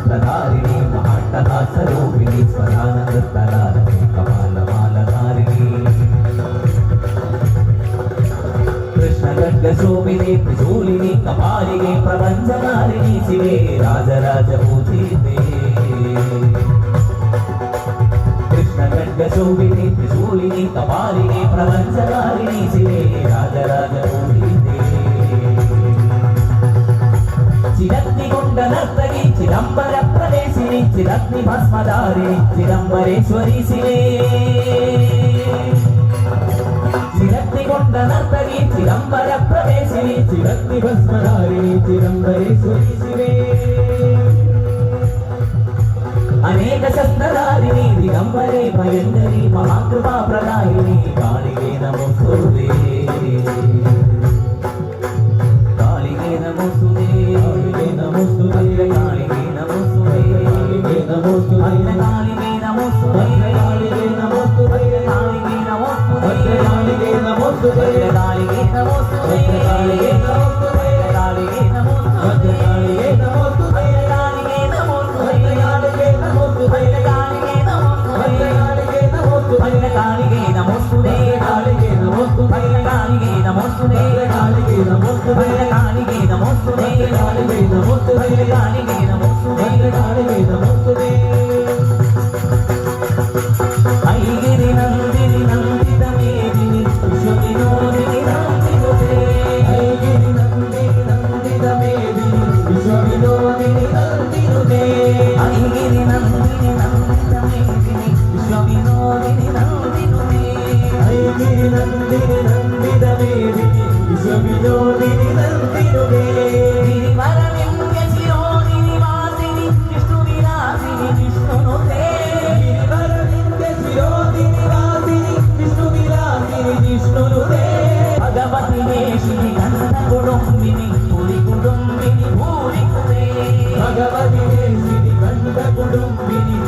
सूत्रधारिणी महाट्टहासरूपिणी स्वरानंदलारिणी कपालमालधारिणी कृष्णगड्गशोभिनी त्रिशूलिनी कपालिनी प्रपञ्चकारिणी शिवे राजराजपूजिते कृष्णगड्गशोभिनी त्रिशूलिनी कपालिनी प्रपञ्चकारिणी शिवे राजराजपूजिते चिरग्निकुण्डनर्तकी चिदम्बर प्रवेशिनी चिरग्नि भस्मधारिणी चिदम्बरेश्वरी शिवे चिरग्निकुण्डनर्तकी चिदम्बर प्रवेशिनी चिरग्नि भस्मधारिणी चिदम्बरेश्वरी शिवे अनेक शस्त्रधारिणी दिगंबरे भयंकरी महाकृपा प्रदायिनी कालिके नमोस्तुते कालिके नमोस्तुते कालिके नमोस्तुते कालिके नमोस्तुते कालिके नमोस्तुते कालिके नमोस्तुते कालिके नमोस्तुते कालिके नमोस्तुते कालिके नमोस्तुते कालिके नमोस्तुते कालिके नमोस्तुते कालिके नमोस्तुते कालिके नमोस्तुते ऐगिरि नंदिनि नंदित मेदिनि विश्वविनोदिनि नंदिनुते ऐगिरि नंदिनि नंदित मेदिनि विश्वविनोदिनि नंदिनुते ऐगिरि नंदिनि नंदित मेदिनि विश्वविनोदिनि नंदिनुते ऐगिरि नंदिनि नंदित मेदिनि विश्वविनोदिनि नंदिनुते गिरिवरविन्द्य शिरोदिनि वासिनि विष्णुविलासिनि विष्णुनुते गिरिवरविन्द्य शिरोदिनि वासिनि विष्णुविलासिनि विष्णुनुते भगवति वेशिनि गन्धकुडुम्बिनि पुरिकुडुम्बिनि भूरिकुते भगवति वेशिनि गन्धकुडुम्बिनि